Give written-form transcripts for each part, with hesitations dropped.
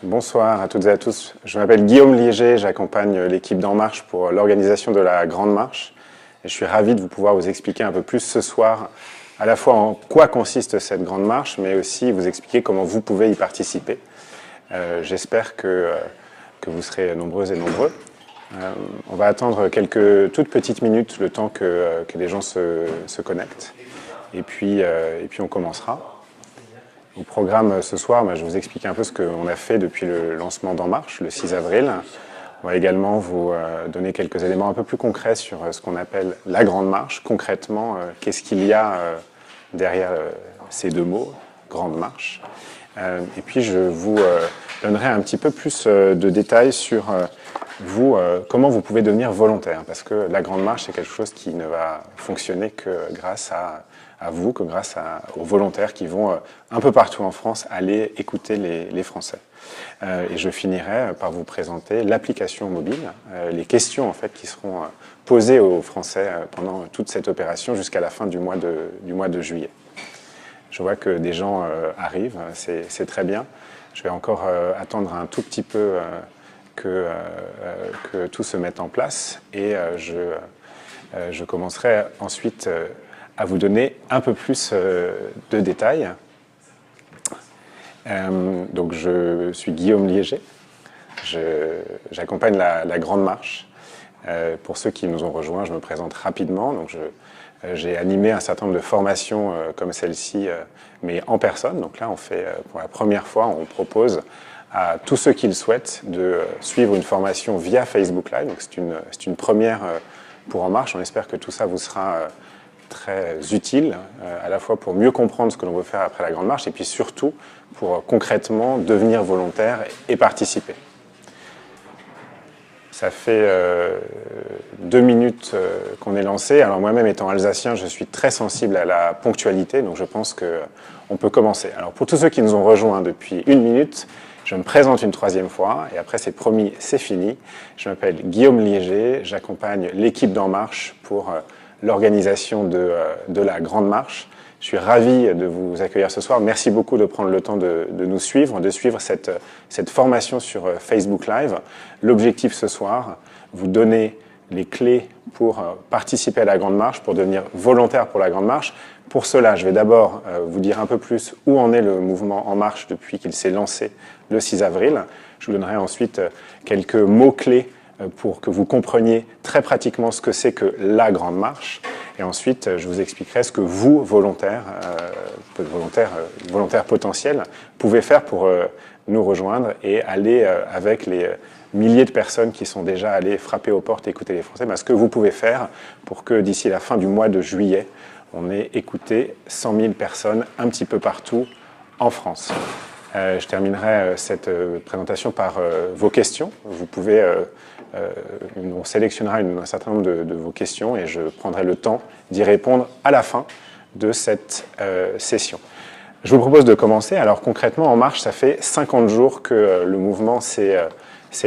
Bonsoir à toutes et à tous. Je m'appelle Guillaume Liéger, j'accompagne l'équipe d'En Marche pour l'organisation de la Grande Marche. Et je suis ravi de pouvoir vous expliquer un peu plus ce soir à la fois en quoi consiste cette Grande Marche, mais aussi vous expliquer comment vous pouvez y participer. J'espère que vous serez nombreuses et nombreux. On va attendre quelques toutes petites minutes, le temps que les gens se connectent. Et puis on commencera. Au programme ce soir, je vais vous expliquer un peu ce qu'on a fait depuis le lancement d'En Marche, le 6 avril. On va également vous donner quelques éléments un peu plus concrets sur ce qu'on appelle la Grande Marche. Concrètement, qu'est-ce qu'il y a derrière ces deux mots, Grande Marche. Et puis je vous donnerai un petit peu plus de détails sur comment vous pouvez devenir volontaire. Parce que la Grande Marche, c'est quelque chose qui ne va fonctionner que grâce à vous, que grâce aux volontaires qui vont un peu partout en France aller écouter les Français. Et je finirai par vous présenter l'application mobile, les questions en fait qui seront posées aux Français pendant toute cette opération jusqu'à la fin du mois de juillet. Je vois que des gens arrivent, c'est très bien. Je vais encore attendre un tout petit peu que tout se mette en place et je commencerai ensuite à vous donner un peu plus de détails. Donc je suis Guillaume Liéger, j'accompagne la Grande Marche. Pour ceux qui nous ont rejoints, je me présente rapidement. Donc j'ai animé un certain nombre de formations comme celle-ci, mais en personne. Donc là, on fait pour la première fois, on propose à tous ceux qui le souhaitent de suivre une formation via Facebook Live. Donc c'est une première pour En Marche. On espère que tout ça vous sera très utile, à la fois pour mieux comprendre ce que l'on veut faire après la Grande Marche et puis surtout pour concrètement devenir volontaire et participer. Ça fait 2 minutes qu'on est lancé. Alors moi-même étant alsacien, je suis très sensible à la ponctualité, donc je pense qu'on peut commencer. Alors pour tous ceux qui nous ont rejoints depuis 1 minute, je me présente une 3e fois et après c'est promis, c'est fini. Je m'appelle Guillaume Liéger, j'accompagne l'équipe d'En Marche pour l'organisation de la Grande Marche. Je suis ravi de vous accueillir ce soir. Merci beaucoup de prendre le temps de nous suivre, de suivre cette formation sur Facebook Live. L'objectif ce soir, vous donner les clés pour participer à la Grande Marche, pour devenir volontaire pour la Grande Marche. Pour cela, je vais d'abord vous dire un peu plus où en est le mouvement En Marche depuis qu'il s'est lancé le 6 avril. Je vous donnerai ensuite quelques mots-clés pour que vous compreniez très pratiquement ce que c'est que la Grande Marche. Et ensuite, je vous expliquerai ce que vous, volontaires potentiels, pouvez faire pour nous rejoindre et aller avec les milliers de personnes qui sont déjà allées frapper aux portes et écouter les Français, ce que vous pouvez faire pour que d'ici la fin du mois de juillet, on ait écouté 100 000 personnes un petit peu partout en France. Je terminerai cette présentation par vos questions. Vous pouvez... on sélectionnera un certain nombre de vos questions et je prendrai le temps d'y répondre à la fin de cette session. Je vous propose de commencer. Alors concrètement, En Marche, ça fait 50 jours que le mouvement s'est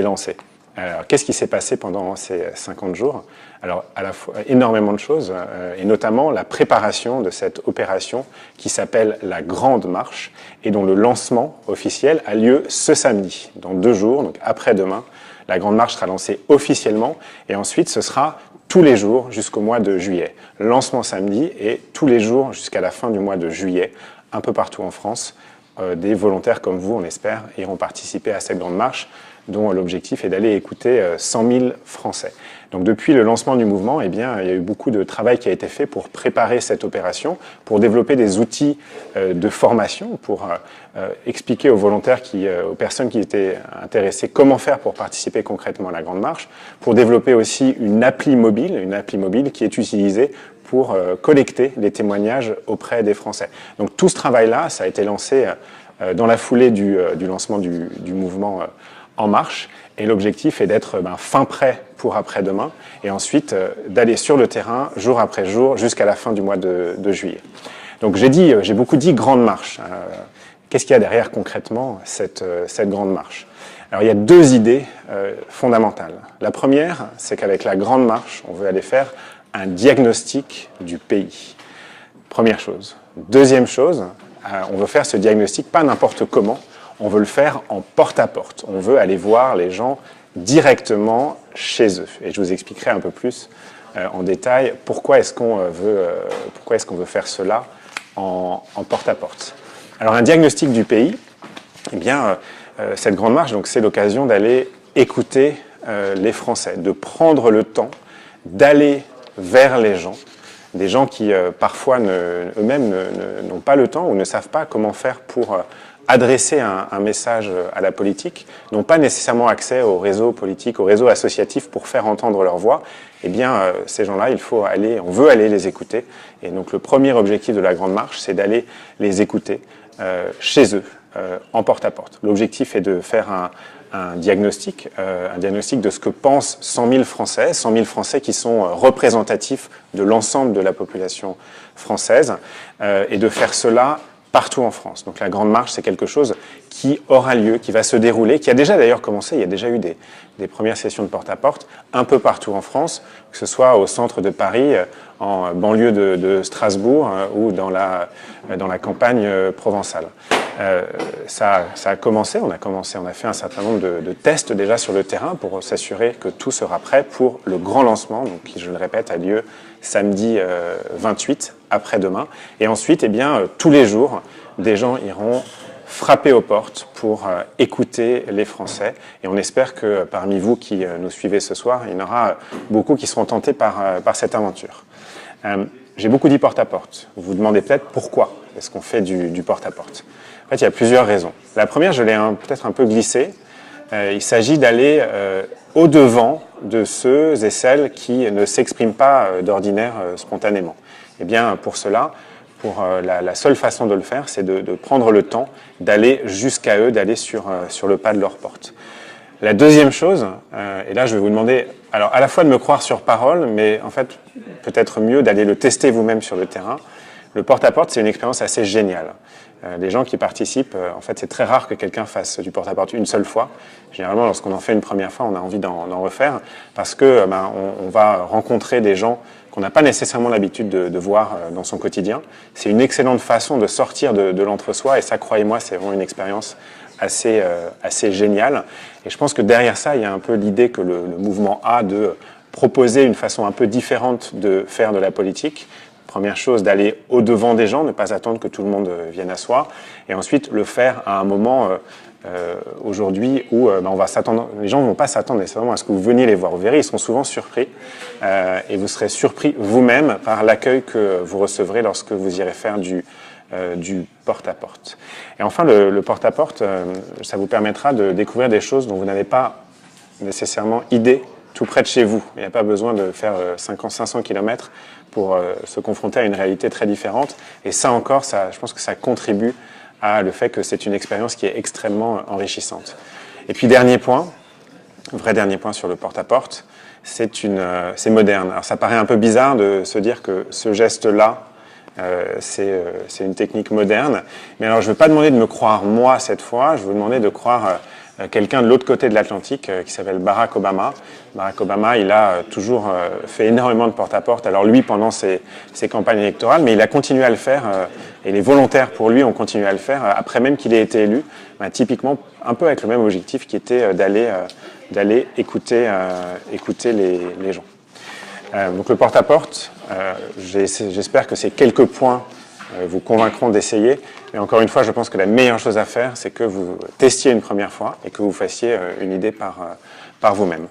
lancé. Alors, qu'est-ce qui s'est passé pendant ces 50 jours? Alors, à la fois, énormément de choses, et notamment la préparation de cette opération qui s'appelle la Grande Marche et dont le lancement officiel a lieu ce samedi, dans 2 jours, donc après-demain. La Grande Marche sera lancée officiellement et ensuite ce sera tous les jours jusqu'au mois de juillet. Lancement samedi et tous les jours jusqu'à la fin du mois de juillet, un peu partout en France. Des volontaires comme vous, on espère, iront participer à cette Grande Marche dont l'objectif est d'aller écouter 100 000 Français. Donc depuis le lancement du mouvement, il y a eu beaucoup de travail qui a été fait pour préparer cette opération, pour développer des outils de formation, pour expliquer aux volontaires, aux personnes qui étaient intéressées, comment faire pour participer concrètement à la Grande Marche, pour développer aussi une appli mobile qui est utilisée pour collecter les témoignages auprès des Français. Donc tout ce travail-là, ça a été lancé dans la foulée du lancement du mouvement En Marche, et l'objectif est d'être fin prêt pour après-demain, et ensuite d'aller sur le terrain jour après jour jusqu'à la fin du mois de juillet. Donc j'ai beaucoup dit Grande Marche. Qu'est-ce qu'il y a derrière concrètement cette Grande Marche? Alors il y a 2 idées fondamentales. La première, c'est qu'avec la Grande Marche, on veut aller faire un diagnostic du pays. Première chose. Deuxième chose, on veut faire ce diagnostic pas n'importe comment. on veut le faire en porte-à-porte. On veut aller voir les gens directement chez eux. Et je vous expliquerai un peu plus en détail pourquoi est-ce qu'on veut faire cela en porte-à-porte. Alors un diagnostic du pays, eh bien, cette grande marche, donc, c'est l'occasion d'aller écouter les Français, de prendre le temps d'aller vers les gens, des gens qui parfois eux-mêmes n'ont pas le temps ou ne savent pas comment faire pour adresser un message à la politique, n'ont pas nécessairement accès au réseau politique, au réseau associatif pour faire entendre leur voix. Eh bien, ces gens-là, on veut aller les écouter. Et donc, le premier objectif de la Grande Marche, c'est d'aller les écouter chez eux, en porte-à-porte. L'objectif est de faire un diagnostic de ce que pensent 100 000 Français qui sont représentatifs de l'ensemble de la population française, et de faire cela partout en France. Donc la Grande Marche, c'est quelque chose qui aura lieu, qui va se dérouler, qui a déjà d'ailleurs commencé. Il y a déjà eu des premières sessions de porte-à-porte un peu partout en France, que ce soit au centre de Paris, en banlieue de Strasbourg ou dans la campagne provençale. Ça a commencé, on a fait un certain nombre de tests déjà sur le terrain pour s'assurer que tout sera prêt pour le grand lancement, donc qui, je le répète, a lieu samedi 28, après-demain. Et ensuite, eh bien, tous les jours, des gens iront frapper aux portes pour écouter les Français. Et on espère que parmi vous qui nous suivez ce soir, il y en aura beaucoup qui seront tentés par cette aventure. J'ai beaucoup dit porte-à-porte. Vous vous demandez peut-être pourquoi est-ce qu'on fait du porte-à-porte. En fait, il y a plusieurs raisons. La première, je l'ai peut-être un peu glissée. Il s'agit d'aller au-devant de ceux et celles qui ne s'expriment pas d'ordinaire spontanément. Eh bien, pour cela, la seule façon de le faire, c'est de prendre le temps d'aller jusqu'à eux, d'aller sur le pas de leur porte. La deuxième chose, et là je vais vous demander, alors à la fois de me croire sur parole, mais en fait peut-être mieux d'aller le tester vous-même sur le terrain. Le porte-à-porte, c'est une expérience assez géniale. Les gens qui participent, en fait, c'est très rare que quelqu'un fasse du porte-à-porte une seule fois. Généralement, lorsqu'on en fait une première fois, on a envie d'en refaire parce que on va rencontrer des gens qu'on n'a pas nécessairement l'habitude de voir dans son quotidien. C'est une excellente façon de sortir de l'entre-soi et ça, croyez-moi, c'est vraiment une expérience assez géniale. Et je pense que derrière ça, il y a un peu l'idée que le mouvement a de proposer une façon un peu différente de faire de la politique. Première chose, d'aller au-devant des gens, ne pas attendre que tout le monde vienne à soi. Et ensuite, le faire à un moment aujourd'hui où les gens ne vont pas s'attendre nécessairement à ce que vous veniez les voir. Vous verrez, ils seront souvent surpris. Et vous serez surpris vous-même par l'accueil que vous recevrez lorsque vous irez faire du porte-à-porte. Et enfin, le porte-à-porte, ça vous permettra de découvrir des choses dont vous n'avez pas nécessairement idée tout près de chez vous. Il n'y a pas besoin de faire 500 km pour se confronter à une réalité très différente. Et ça encore, je pense que ça contribue à le fait que c'est une expérience qui est extrêmement enrichissante. Et puis dernier point, vrai dernier point sur le porte-à-porte, c'est moderne. Alors ça paraît un peu bizarre de se dire que ce geste-là, c'est une technique moderne. Mais alors je ne vais pas demander de me croire moi cette fois, je vais vous demander de croire quelqu'un de l'autre côté de l'Atlantique qui s'appelle Barack Obama. Barack Obama, il a toujours fait énormément de porte-à-porte. Alors lui, pendant ses campagnes électorales, mais il a continué à le faire, et les volontaires pour lui ont continué à le faire après même qu'il ait été élu, typiquement un peu avec le même objectif qui était d'aller écouter les gens. Donc le porte-à-porte, j'espère que ces quelques points vous convaincront d'essayer. Mais encore une fois, je pense que la meilleure chose à faire, c'est que vous testiez une première fois et que vous fassiez une idée par vous-même.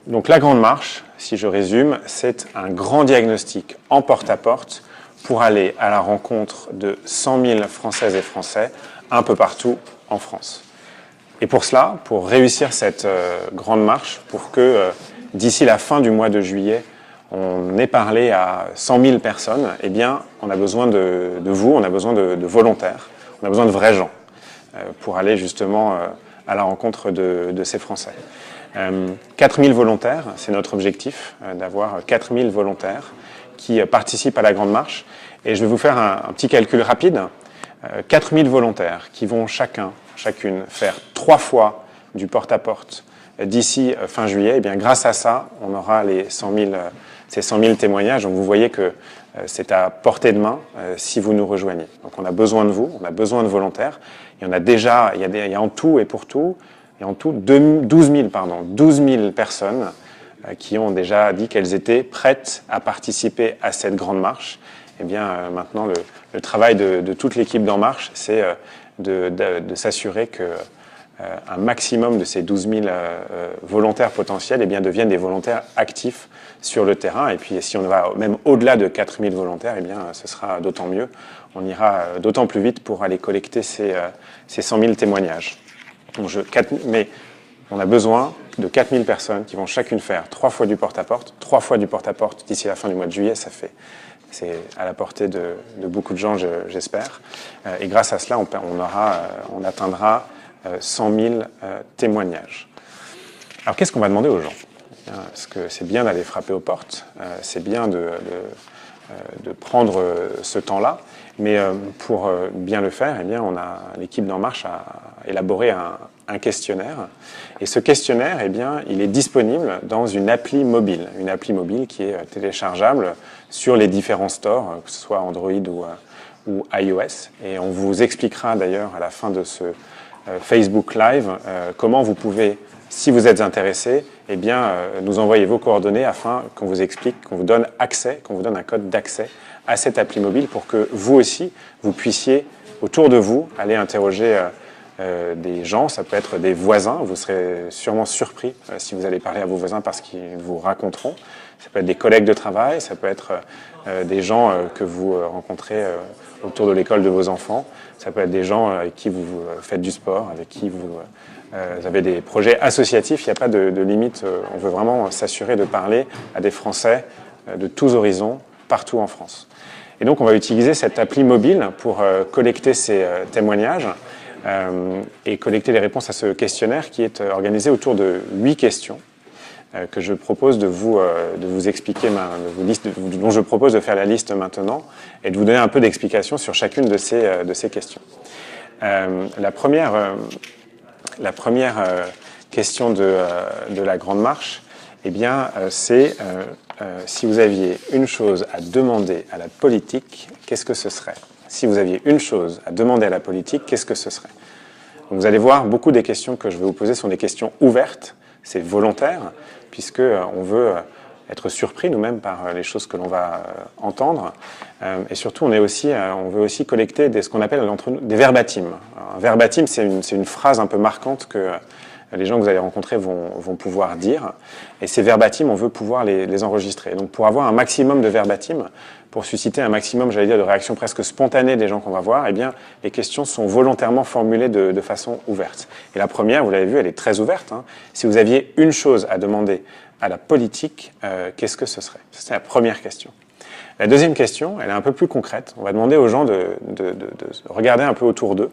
Donc la Grande Marche, si je résume, c'est un grand diagnostic en porte-à-porte pour aller à la rencontre de 100 000 Françaises et Français un peu partout en France. Et pour cela, pour réussir cette Grande Marche, pour que d'ici la fin du mois de juillet, on ait parlé à 100 000 personnes, eh bien, on a besoin de vous, on a besoin de volontaires, on a besoin de vrais gens pour aller justement à la rencontre de ces Français. 4 000 volontaires, c'est notre objectif, d'avoir 4 000 volontaires qui participent à la Grande Marche. Et je vais vous faire un petit calcul rapide. 4 000 volontaires qui vont chacune faire 3 fois du porte-à-porte d'ici fin juillet, eh bien, grâce à ça, on aura ces 100 000 témoignages. Donc vous voyez que c'est à portée de main si vous nous rejoignez. Donc on a besoin de vous, on a besoin de volontaires. Il y en a déjà, il y a en tout et pour tout, il y a en tout 12 000 personnes qui ont déjà dit qu'elles étaient prêtes à participer à cette grande marche. Eh bien, maintenant, le travail de toute l'équipe d'En Marche, c'est de s'assurer que un maximum de ces 12 000 volontaires potentiels deviennent des volontaires actifs sur le terrain. Et puis, si on va même au-delà de 4 000 volontaires, eh bien, ce sera d'autant mieux. On ira d'autant plus vite pour aller collecter ces 100 000 témoignages. Mais on a besoin de 4 000 personnes qui vont chacune faire 3 fois du porte-à-porte. 3 fois du porte-à-porte d'ici la fin du mois de juillet, c'est à la portée de beaucoup de gens, j'espère. Et grâce à cela, on atteindra 100 000 témoignages. Alors, qu'est-ce qu'on va demander aux gens? Parce que c'est bien d'aller frapper aux portes, c'est bien de prendre ce temps-là, mais pour bien le faire, eh bien, l'équipe d'En Marche a élaboré un questionnaire. Et ce questionnaire, eh bien, il est disponible dans une appli mobile qui est téléchargeable sur les différents stores, que ce soit Android ou iOS. Et on vous expliquera d'ailleurs à la fin de ce Facebook Live comment vous pouvez, si vous êtes intéressé, eh bien, nous envoyer vos coordonnées afin qu'on vous explique, qu'on vous donne accès, qu'on vous donne un code d'accès à cette appli mobile pour que vous aussi, vous puissiez, autour de vous, aller interroger des gens. Ça peut être des voisins. Vous serez sûrement surpris si vous allez parler à vos voisins parce qu'ils vous raconteront. Ça peut être des collègues de travail, ça peut être des gens que vous rencontrez autour de l'école de vos enfants. Ça peut être des gens avec qui vous faites du sport, avec qui vous avez des projets associatifs. Il n'y a pas de limite. On veut vraiment s'assurer de parler à des Français de tous horizons, partout en France. Et donc, on va utiliser cette appli mobile pour collecter ces témoignages et collecter les réponses à ce questionnaire qui est organisé autour de 8 questions que je propose de vous expliquer, dont je propose de faire la liste maintenant et de vous donner un peu d'explication sur chacune de ces questions. La première question de la Grande Marche, eh bien, c'est si vous aviez une chose à demander à la politique, qu'est-ce que ce serait? Si vous aviez une chose à demander à la politique, qu'est-ce que ce serait? Donc vous allez voir, beaucoup des questions que je vais vous poser sont des questions ouvertes, c'est volontaire, puisqu'on veut être surpris nous-mêmes par les choses que l'on va entendre. Et surtout, on veut aussi collecter ce qu'on appelle entre nous des verbatims. Un verbatim, c'est une phrase un peu marquante que les gens que vous allez rencontrer vont pouvoir dire. Et ces verbatims, on veut pouvoir les enregistrer. Donc pour avoir un maximum de verbatims, pour susciter un maximum, j'allais dire, de réactions presque spontanées des gens qu'on va voir, eh bien, les questions sont volontairement formulées de façon ouverte. Et la première, vous l'avez vu, elle est très ouverte. Si vous aviez une chose à demander à la politique, qu'est-ce que ce serait? C'est la première question. La deuxième question, elle est un peu plus concrète. On va demander aux gens de regarder un peu autour d'eux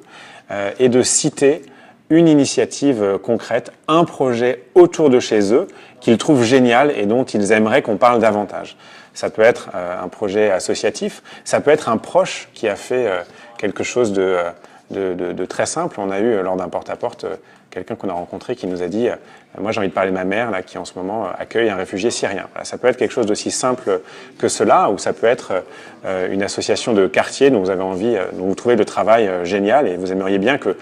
et de citer une initiative concrète, un projet autour de chez eux qu'ils trouvent génial et dont ils aimeraient qu'on parle davantage. Ça peut être un projet associatif, ça peut être un proche qui a fait quelque chose de très simple. On a eu lors d'un porte-à-porte quelqu'un qu'on a rencontré qui nous a dit moi j'ai envie de parler de ma mère là, qui en ce moment accueille un réfugié syrien. Voilà, ça peut être quelque chose d'aussi simple que cela, ou ça peut être une association de quartier dont vous avez envie, dont vous trouvez le travail génial et vous aimeriez bien que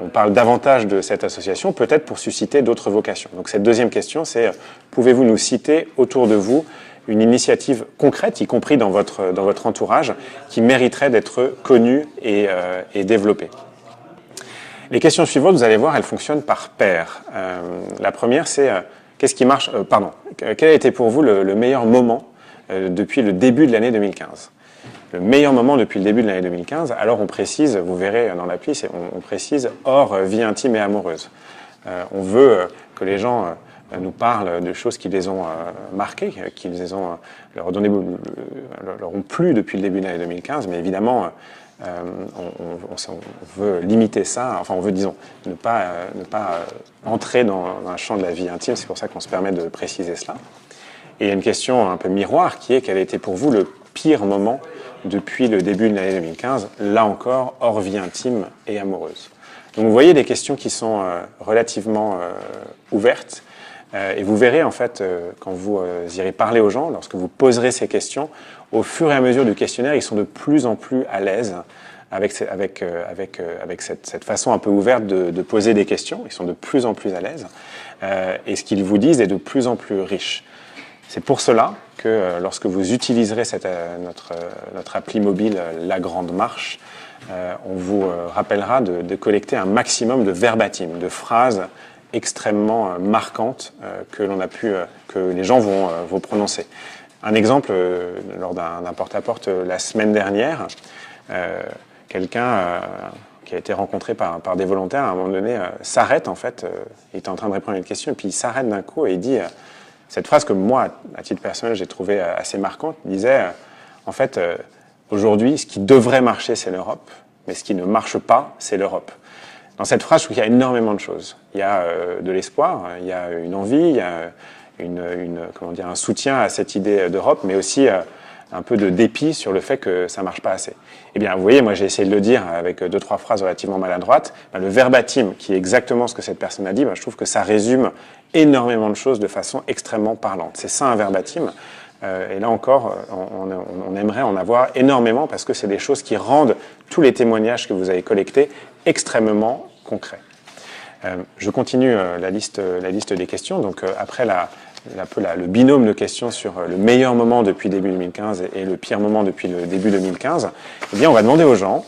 on parle davantage de cette association, peut-être pour susciter d'autres vocations. Donc cette deuxième question, c'est pouvez-vous nous citer autour de vous une initiative concrète, y compris dans votre entourage, qui mériterait d'être connue et développée. Les questions suivantes, vous allez voir, elles fonctionnent par paire. La première, c'est qu'est-ce qui marche quel a été pour vous le meilleur moment depuis le début de l'année 2015 ? Le meilleur moment depuis le début de l'année 2015, alors on précise, vous verrez dans l'appli, on précise hors vie intime et amoureuse. On veut que les gens nous parlent de choses qui les ont marquées, qui leur ont plu depuis le début de l'année 2015, mais évidemment, on veut limiter ça, enfin on veut, disons, ne pas entrer dans un champ de la vie intime, c'est pour ça qu'on se permet de préciser cela. Et il y a une question un peu miroir qui est quel a été pour vous le pire moment depuis le début de l'année 2015, là encore, hors vie intime et amoureuse. Donc vous voyez des questions qui sont relativement ouvertes, et vous verrez en fait, quand vous irez parler aux gens, lorsque vous poserez ces questions, au fur et à mesure du questionnaire, ils sont de plus en plus à l'aise avec cette façon un peu ouverte de poser des questions. Ils sont de plus en plus à l'aise. Et ce qu'ils vous disent est de plus en plus riche. C'est pour cela que lorsque vous utiliserez notre appli mobile, La Grande Marche, on vous rappellera de collecter un maximum de verbatim, de phrases extrêmement marquantes que les gens vont prononcer. Un exemple, lors d'un porte-à-porte la semaine dernière, quelqu'un qui a été rencontré par des volontaires, à un moment donné, s'arrête en fait, il était en train de répondre à une question, et puis il s'arrête d'un coup et il dit cette phrase que moi, à titre personnel, j'ai trouvée assez marquante. Il disait, en fait, aujourd'hui, ce qui devrait marcher, c'est l'Europe, mais ce qui ne marche pas, c'est l'Europe. Dans cette phrase, je trouve qu'il y a énormément de choses. Il y a de l'espoir, il y a une envie, il y a un soutien à cette idée d'Europe, mais aussi un peu de dépit sur le fait que ça ne marche pas assez. Eh bien, vous voyez, moi j'ai essayé de le dire avec 2-3 phrases relativement maladroites. Le verbatim, qui est exactement ce que cette personne a dit, je trouve que ça résume énormément de choses de façon extrêmement parlante. C'est ça un verbatim. Et là encore, on aimerait en avoir énormément parce que c'est des choses qui rendent tous les témoignages que vous avez collectés extrêmement concrets. Je continue la liste des questions. Donc après le binôme de questions sur le meilleur moment depuis début 2015 et le pire moment depuis le début 2015, eh bien on va demander aux gens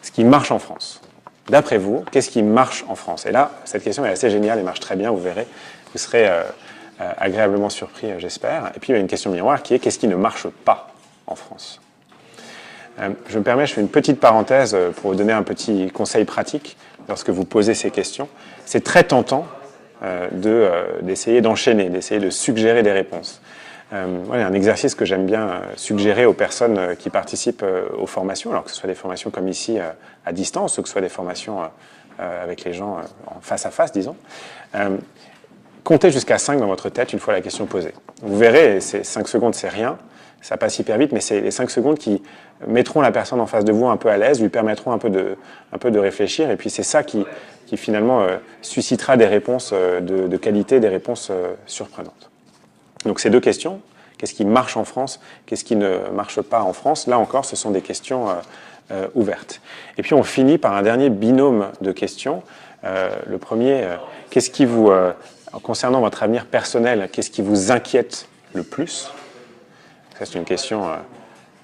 ce qui marche en France. D'après vous, qu'est-ce qui marche en France? Et là, cette question est assez géniale et marche très bien, vous verrez. Vous serez agréablement surpris, j'espère. Et puis il y a une question miroir qui est qu'est-ce qui ne marche pas en France? Je me permets, je fais une petite parenthèse pour vous donner un petit conseil pratique lorsque vous posez ces questions. C'est très tentant d'essayer d'enchaîner, d'essayer de suggérer des réponses. Il y a un exercice que j'aime bien suggérer aux personnes qui participent aux formations, alors que ce soit des formations comme ici à distance ou que ce soit des formations avec les gens en face à face, disons. Comptez jusqu'à 5 dans votre tête une fois la question posée. Vous verrez, ces 5 secondes, c'est rien, ça passe hyper vite, mais c'est les 5 secondes qui mettront la personne en face de vous un peu à l'aise, lui permettront un peu de réfléchir, et puis c'est ça qui finalement suscitera des réponses de qualité, des réponses surprenantes. Donc ces deux questions, qu'est-ce qui marche en France, qu'est-ce qui ne marche pas en France, là encore, ce sont des questions ouvertes. Et puis on finit par un dernier binôme de questions. Le premier, qu'est-ce qui vous... concernant votre avenir personnel, qu'est-ce qui vous inquiète le plus? Ça, c'est une question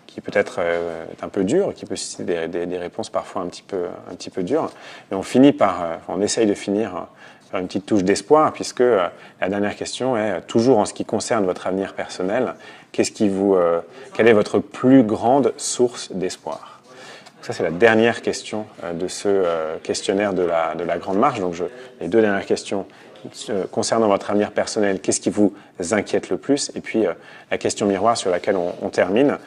qui peut-être est un peu dure, qui peut susciter des réponses parfois un petit peu dures. Mais on essaye de finir par une petite touche d'espoir, puisque la dernière question est toujours en ce qui concerne votre avenir personnel, quelle est votre plus grande source d'espoir? Ça, c'est la dernière question de ce questionnaire de la Grande Marche. Donc, les deux dernières questions concernant votre avenir personnel, qu'est-ce qui vous inquiète le plus? Et puis, la question miroir sur laquelle on termine,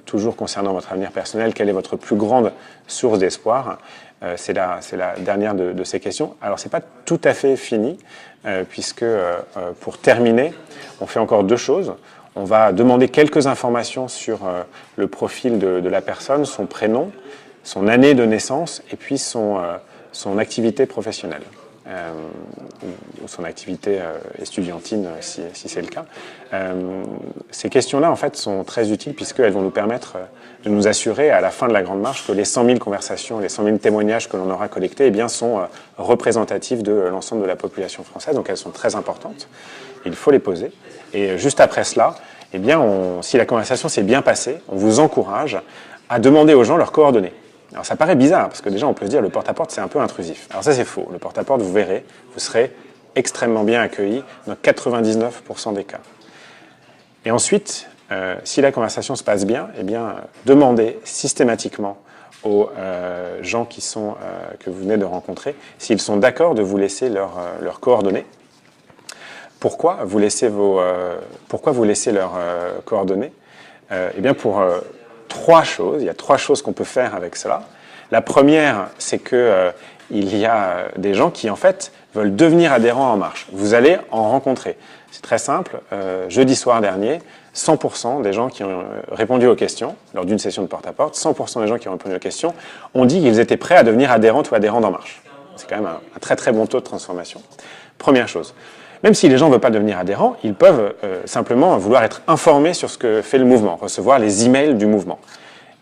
toujours concernant votre avenir personnel, quelle est votre plus grande source d'espoir? C'est la dernière de ces questions. Alors, ce n'est pas tout à fait fini, puisque pour terminer, on fait encore deux choses. On va demander quelques informations sur le profil de la personne, son prénom, son année de naissance et puis son activité professionnelle. Ou son activité estudiantine, si c'est le cas. Ces questions-là, en fait, sont très utiles puisqu'elles vont nous permettre de nous assurer, à la fin de la Grande Marche, que les 100 000 conversations, les 100 000 témoignages que l'on aura collectés, eh bien, sont représentatifs de l'ensemble de la population française. Donc, elles sont très importantes. Il faut les poser. Et juste après cela, eh bien, si la conversation s'est bien passée, on vous encourage à demander aux gens leurs coordonnées. Alors ça paraît bizarre, parce que déjà on peut se dire le porte-à-porte c'est un peu intrusif. Alors ça c'est faux, le porte-à-porte vous verrez, vous serez extrêmement bien accueilli dans 99% des cas. Et ensuite, si la conversation se passe bien, eh bien demandez systématiquement aux gens que vous venez de rencontrer s'ils sont d'accord de vous laisser leurs coordonnées. Pourquoi vous laissez leurs coordonnées? Eh bien pour... trois choses. Il y a trois choses qu'on peut faire avec cela. La première, c'est que il y a des gens qui, en fait, veulent devenir adhérents En Marche. Vous allez en rencontrer. C'est très simple. Jeudi soir dernier, 100% des gens qui ont répondu aux questions, lors d'une session de porte-à-porte, 100% des gens qui ont répondu aux questions ont dit qu'ils étaient prêts à devenir adhérents ou adhérents d'En Marche. C'est quand même un très très bon taux de transformation. Première chose. Même si les gens ne veulent pas devenir adhérents, ils peuvent simplement vouloir être informés sur ce que fait le mouvement, recevoir les emails du mouvement.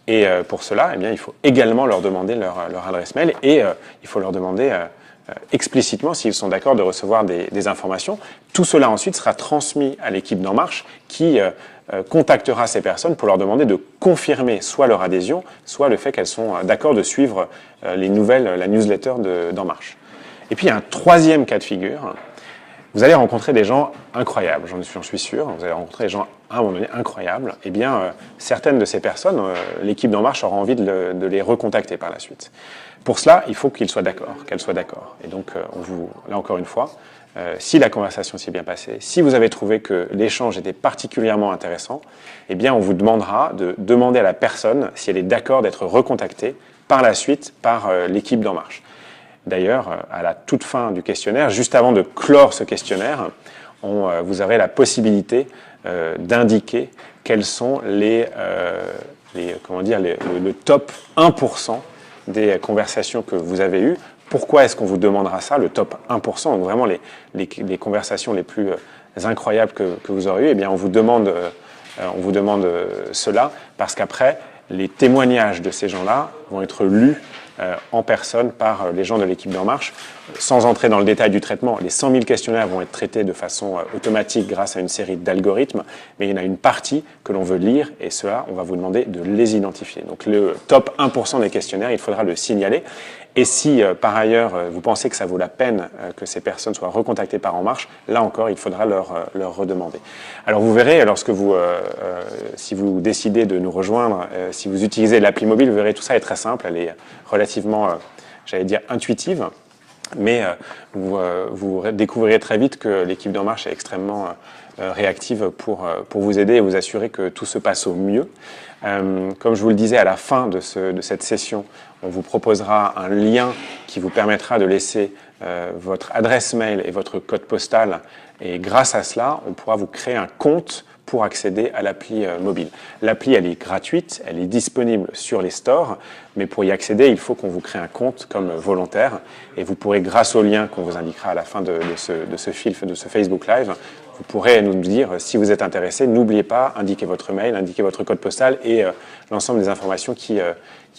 Et pour cela, eh bien, il faut également leur demander leur adresse mail et il faut leur demander explicitement s'ils sont d'accord de recevoir des informations. Tout cela ensuite sera transmis à l'équipe d'En Marche qui contactera ces personnes pour leur demander de confirmer soit leur adhésion, soit le fait qu'elles sont d'accord de suivre les nouvelles, la newsletter d'En Marche. Et puis il y a un troisième cas de figure. Vous allez rencontrer des gens incroyables, j'en suis sûr. Vous allez rencontrer des gens à un moment donné incroyables. Eh bien, certaines de ces personnes, l'équipe d'En Marche aura envie de les recontacter par la suite. Pour cela, il faut qu'ils soient d'accord, qu'elles soient d'accord. Et donc, là encore une fois, si la conversation s'est bien passée, si vous avez trouvé que l'échange était particulièrement intéressant, eh bien, on vous demandera de demander à la personne si elle est d'accord d'être recontactée par la suite par l'équipe d'En Marche. D'ailleurs, à la toute fin du questionnaire, juste avant de clore ce questionnaire, vous aurez la possibilité d'indiquer quels sont le top 1% des conversations que vous avez eues. Pourquoi est-ce qu'on vous demandera ça, le top 1%, donc vraiment les conversations les plus incroyables que vous aurez eues? Eh bien, on vous demande cela parce qu'après, les témoignages de ces gens-là vont être lus en personne par les gens de l'équipe d'En Marche. Sans entrer dans le détail du traitement, les 100 000 questionnaires vont être traités de façon automatique grâce à une série d'algorithmes, mais il y en a une partie que l'on veut lire et cela, on va vous demander de les identifier. Donc le top 1% des questionnaires, il faudra le signaler. Et si par ailleurs vous pensez que ça vaut la peine que ces personnes soient recontactées par En Marche, là encore il faudra leur redemander. Alors vous verrez, si vous décidez de nous rejoindre, si vous utilisez l'appli mobile, vous verrez tout ça est très simple, elle est relativement, j'allais dire, intuitive, mais vous découvrirez très vite que l'équipe d'En Marche est extrêmement réactive pour vous aider et vous assurer que tout se passe au mieux. Comme je vous le disais, à la fin de cette session, on vous proposera un lien qui vous permettra de laisser votre adresse mail et votre code postal. Et grâce à cela, on pourra vous créer un compte pour accéder à l'appli mobile. L'appli, elle est gratuite, elle est disponible sur les stores, mais pour y accéder, il faut qu'on vous crée un compte comme volontaire. Et vous pourrez, grâce au lien qu'on vous indiquera à la fin de ce Facebook Live, vous pourrez nous dire si vous êtes intéressé. N'oubliez pas, indiquez votre mail, indiquez votre code postal et l'ensemble des informations qui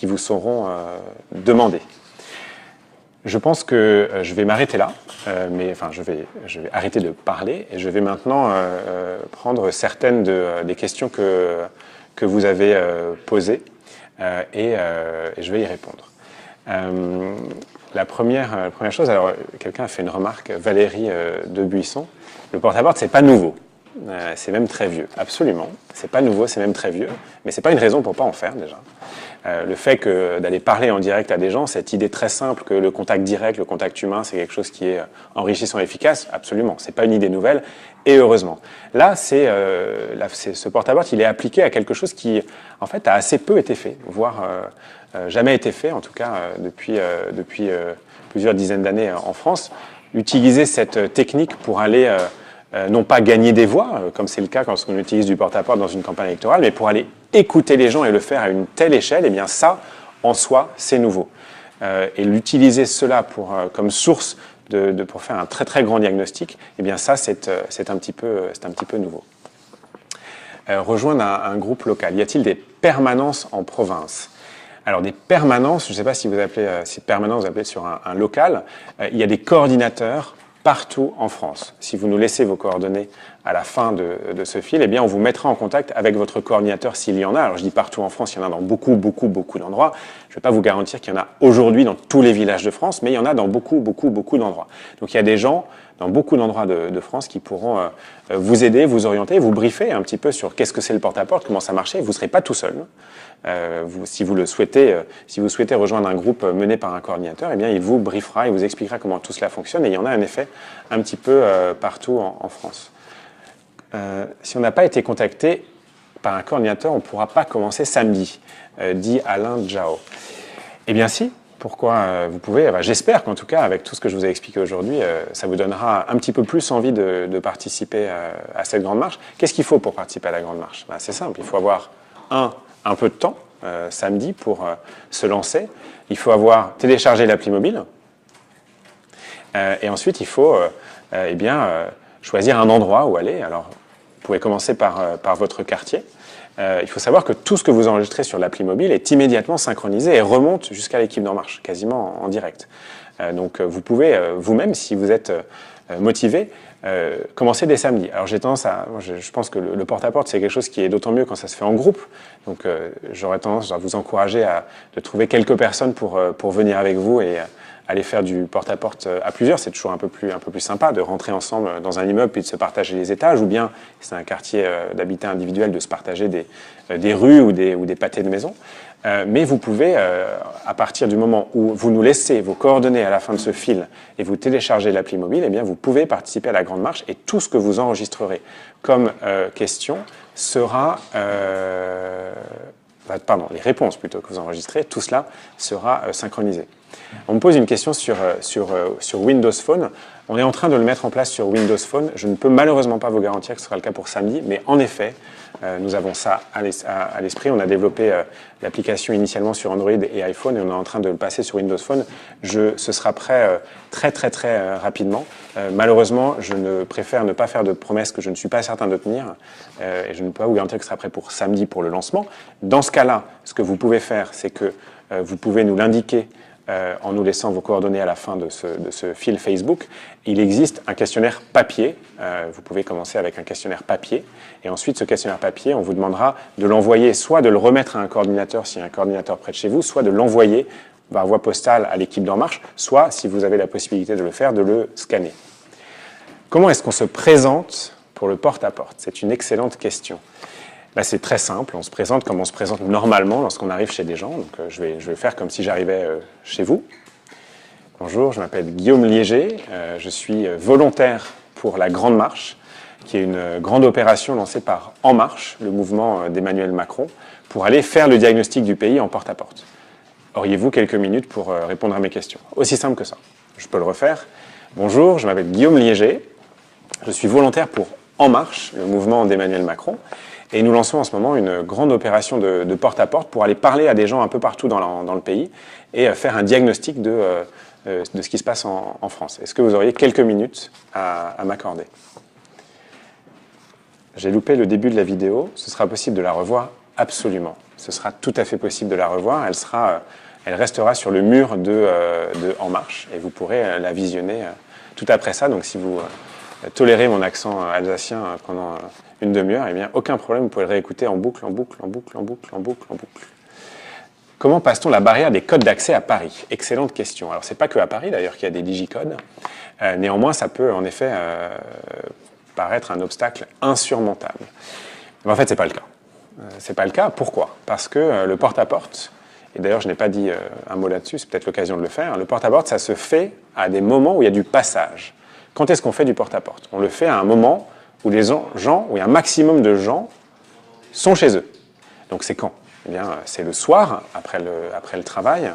vous seront demandées. Je pense que je vais m'arrêter là, je vais arrêter de parler et je vais maintenant prendre certaines des questions que vous avez posées et je vais y répondre. La première chose, alors quelqu'un a fait une remarque, Valérie de Buisson, le porte-à-porte c'est pas nouveau. C'est même très vieux, absolument. C'est pas nouveau, c'est même très vieux, mais c'est pas une raison pour pas en faire déjà. Le fait d'aller parler en direct à des gens, cette idée très simple que le contact direct, le contact humain, c'est quelque chose qui est enrichissant et efficace, absolument. C'est pas une idée nouvelle, et heureusement. Là, ce porte-à-porte, il est appliqué à quelque chose qui, en fait, a assez peu été fait, voire jamais été fait, en tout cas depuis plusieurs dizaines d'années en France. Utiliser cette technique pour aller non pas gagner des voix, comme c'est le cas quand on utilise du porte-à-porte dans une campagne électorale, mais pour aller écouter les gens et le faire à une telle échelle, eh bien ça, en soi, c'est nouveau. Et l'utiliser cela comme source pour faire un très très grand diagnostic, eh bien ça, c'est un petit peu nouveau. Rejoindre un groupe local. Y a-t-il des permanences en province? Alors des permanences, je ne sais pas si vous appelez permanence, vous appelez sur un local, il y a des coordinateurs partout en France. Si vous nous laissez vos coordonnées à la fin de ce fil, eh bien on vous mettra en contact avec votre coordinateur s'il y en a. Alors je dis partout en France, il y en a dans beaucoup d'endroits. Je ne vais pas vous garantir qu'il y en a aujourd'hui dans tous les villages de France, mais il y en a dans beaucoup d'endroits. Donc il y a des gens dans beaucoup d'endroits de France qui pourront vous aider, vous orienter, vous briefer un petit peu sur qu'est-ce que c'est le porte-à-porte, comment ça marche. Vous ne serez pas tout seul. Si vous souhaitez rejoindre un groupe mené par un coordinateur, eh bien, il vous briefera, il vous expliquera comment tout cela fonctionne. Et il y en a en effet un petit peu partout en France. Si on n'a pas été contacté par un coordinateur, on ne pourra pas commencer samedi, dit Alain Djao. Eh bien si, pourquoi vous pouvez, j'espère qu'en tout cas, avec tout ce que je vous ai expliqué aujourd'hui, ça vous donnera un petit peu plus envie de participer à cette grande marche. Qu'est-ce qu'il faut pour participer à la grande marche? C'est simple, il faut avoir un peu de temps, samedi, pour se lancer. Il faut avoir téléchargé l'appli mobile. Et ensuite, il faut choisir un endroit où aller. Alors, vous pouvez commencer par votre quartier. Il faut savoir que tout ce que vous enregistrez sur l'appli mobile est immédiatement synchronisé et remonte jusqu'à l'équipe d'En Marche, quasiment en direct. Donc vous pouvez vous-même, si vous êtes motivé, commencer dès samedi. Alors j'ai tendance à, je pense que le porte-à-porte c'est quelque chose qui est d'autant mieux quand ça se fait en groupe. Donc j'aurais tendance à vous encourager de trouver quelques personnes pour venir avec vous et aller faire du porte-à-porte à plusieurs. C'est toujours un peu plus sympa de rentrer ensemble dans un immeuble puis de se partager les étages, ou bien si c'est un quartier d'habitat individuel, de se partager des rues ou des pâtés de maison. Mais vous pouvez, à partir du moment où vous nous laissez vos coordonnées à la fin de ce fil et vous téléchargez l'appli mobile, eh bien vous pouvez participer à la Grande Marche et tout ce que vous enregistrerez comme question sera... les réponses plutôt que vous enregistrez, tout cela sera synchronisé. On me pose une question sur Windows Phone. On est en train de le mettre en place sur Windows Phone. Je ne peux malheureusement pas vous garantir que ce sera le cas pour samedi, mais en effet, nous avons ça à l'esprit. On a développé l'application initialement sur Android et iPhone et on est en train de le passer sur Windows Phone. Ce sera prêt très rapidement. Malheureusement, je préfère ne pas faire de promesses que je ne suis pas certain de tenir et je ne peux pas vous garantir que ce sera prêt pour samedi pour le lancement. Dans ce cas-là, ce que vous pouvez faire, c'est que vous pouvez nous l'indiquer en nous laissant vos coordonnées à la fin de ce fil Facebook. Il existe un questionnaire papier. Vous pouvez commencer avec un questionnaire papier. Et ensuite, ce questionnaire papier, on vous demandera de l'envoyer, soit de le remettre à un coordinateur s'il y a un coordinateur près de chez vous, soit de l'envoyer par voie postale à l'équipe d'En Marche, soit, si vous avez la possibilité de le faire, de le scanner. Comment est-ce qu'on se présente pour le porte-à-porte? C'est une excellente question. C'est très simple, on se présente comme on se présente normalement lorsqu'on arrive chez des gens. Donc, je vais faire comme si j'arrivais chez vous. Bonjour, je m'appelle Guillaume Liéger, je suis volontaire pour la Grande Marche, qui est une grande opération lancée par En Marche, le mouvement d'Emmanuel Macron, pour aller faire le diagnostic du pays en porte-à-porte. Auriez-vous quelques minutes pour répondre à mes questions? Aussi simple que ça. Je peux le refaire. Bonjour, je m'appelle Guillaume Liéger, je suis volontaire pour En Marche, le mouvement d'Emmanuel Macron. Et nous lançons en ce moment une grande opération de porte-à-porte pour aller parler à des gens un peu partout dans le pays et faire un diagnostic de ce qui se passe en France. Est-ce que vous auriez quelques minutes à m'accorder? J'ai loupé le début de la vidéo. Ce sera possible de la revoir? Absolument. Ce sera tout à fait possible de la revoir. Elle restera sur le mur de En Marche et vous pourrez la visionner tout après ça. Donc si vous tolérez mon accent alsacien pendant une demi-heure, eh bien, aucun problème, vous pouvez le réécouter en boucle. Comment passe-t-on la barrière des codes d'accès à Paris? Excellente question. Alors, c'est pas que à Paris, d'ailleurs, qu'il y a des digicodes. Néanmoins, ça peut, en effet, paraître un obstacle insurmontable. Mais en fait, c'est pas le cas. C'est pas le cas. Pourquoi? Parce que le porte-à-porte, et d'ailleurs, je n'ai pas dit un mot là-dessus, c'est peut-être l'occasion de le faire, le porte-à-porte, ça se fait à des moments où il y a du passage. Quand est-ce qu'on fait du porte-à-porte? On le fait à un moment où les gens, où il y a un maximum de gens sont chez eux. Donc c'est quand? Eh bien, c'est le soir, après le travail.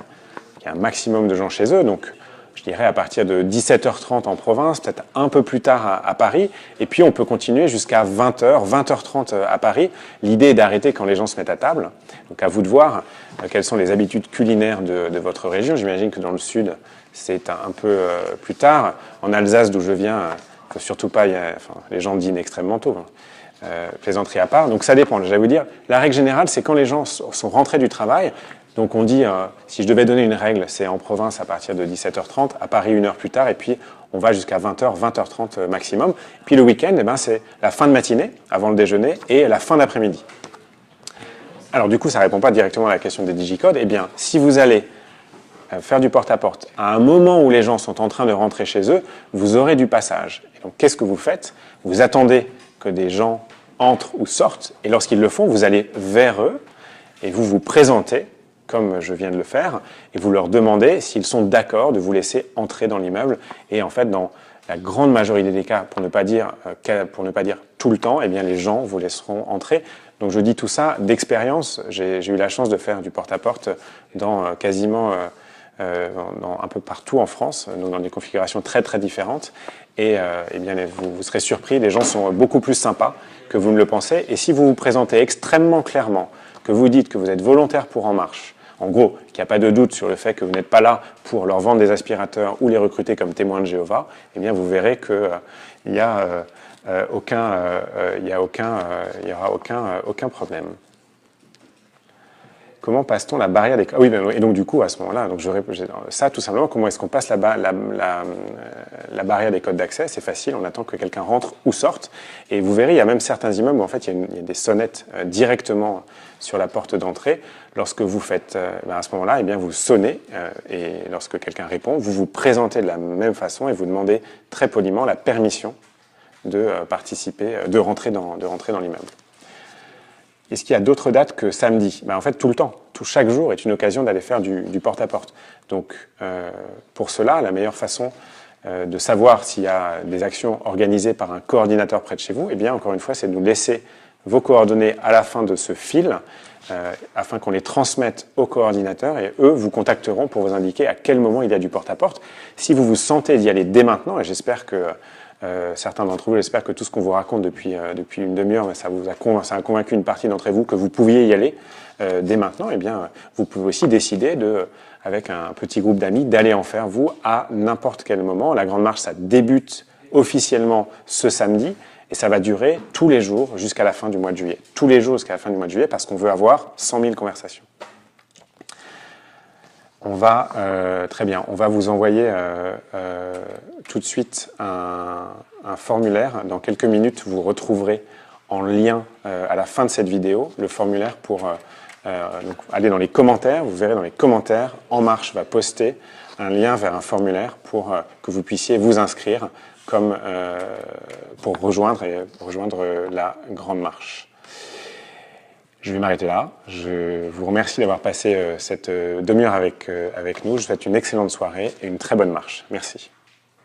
Il y a un maximum de gens chez eux, donc je dirais à partir de 17h30 en province, peut-être un peu plus tard à Paris, et puis on peut continuer jusqu'à 20h, 20h30 à Paris. L'idée est d'arrêter quand les gens se mettent à table. Donc à vous de voir quelles sont les habitudes culinaires de votre région. J'imagine que dans le sud, c'est un peu plus tard. En Alsace, d'où je viens, il ne faut surtout pas, les gens dînent extrêmement tôt. Plaisanterie à part. Donc ça dépend. Je vais vous dire, la règle générale, c'est quand les gens sont rentrés du travail. Donc on dit, si je devais donner une règle, c'est en province à partir de 17h30, à Paris 1 heure plus tard, et puis on va jusqu'à 20h, 20h30 maximum. Puis le week-end, eh ben, c'est la fin de matinée, avant le déjeuner, et la fin d'après-midi. Alors du coup, ça ne répond pas directement à la question des digicodes. Eh bien, si vous allez faire du porte-à-porte à un moment où les gens sont en train de rentrer chez eux, vous aurez du passage. Et donc qu'est-ce que vous faites? Vous attendez que des gens entrent ou sortent, et lorsqu'ils le font, vous allez vers eux, et vous vous présentez, comme je viens de le faire, et vous leur demandez s'ils sont d'accord de vous laisser entrer dans l'immeuble. Et en fait, dans la grande majorité des cas, pour ne pas dire tout le temps, eh bien, les gens vous laisseront entrer. Donc je dis tout ça d'expérience. J'ai eu la chance de faire du porte-à-porte dans quasiment un peu partout en France, donc dans des configurations très très différentes. Et eh bien, vous serez surpris, les gens sont beaucoup plus sympas que vous ne le pensez. Et si vous vous présentez extrêmement clairement, que vous dites que vous êtes volontaire pour En Marche, en gros, qu'il n'y a pas de doute sur le fait que vous n'êtes pas là pour leur vendre des aspirateurs ou les recruter comme témoins de Jéhovah, eh bien vous verrez qu'il n'y a aucun problème. Comment passe-t-on la barrière des codes? Oui, et donc du coup, à ce moment-là, ça tout simplement, comment est-ce qu'on passe la barrière des codes d'accès? C'est facile, on attend que quelqu'un rentre ou sorte. Et vous verrez, il y a même certains immeubles où en fait, il y a des sonnettes directement sur la porte d'entrée. Lorsque vous faites, à ce moment-là, eh bien, vous sonnez et lorsque quelqu'un répond, vous vous présentez de la même façon et vous demandez très poliment la permission de participer, de rentrer dans l'immeuble. Est-ce qu'il y a d'autres dates que samedi? En fait, tout le temps. Chaque jour est une occasion d'aller faire du porte-à-porte. Donc, pour cela, la meilleure façon de savoir s'il y a des actions organisées par un coordinateur près de chez vous, eh bien, encore une fois, c'est de nous laisser vos coordonnées à la fin de ce fil, afin qu'on les transmette aux coordinateurs et eux vous contacteront pour vous indiquer à quel moment il y a du porte-à-porte. Si vous vous sentez d'y aller dès maintenant, et j'espère que certains d'entre vous, j'espère que tout ce qu'on vous raconte depuis une demi-heure, ça a convaincu une partie d'entre vous que vous pouviez y aller dès maintenant, eh bien, vous pouvez aussi décider avec un petit groupe d'amis, d'aller en faire, vous, à n'importe quel moment. La Grande Marche, ça débute officiellement ce samedi, et ça va durer tous les jours jusqu'à la fin du mois de juillet. Tous les jours jusqu'à la fin du mois de juillet, parce qu'on veut avoir 100 000 conversations. Très bien, on va vous envoyer tout de suite un formulaire. Dans quelques minutes, vous retrouverez en lien à la fin de cette vidéo le formulaire pour donc, aller dans les commentaires. Vous verrez dans les commentaires, En Marche va poster un lien vers un formulaire pour que vous puissiez vous inscrire pour rejoindre la Grande Marche. Je vais m'arrêter là. Je vous remercie d'avoir passé cette demi-heure avec nous. Je vous souhaite une excellente soirée et une très bonne marche. Merci.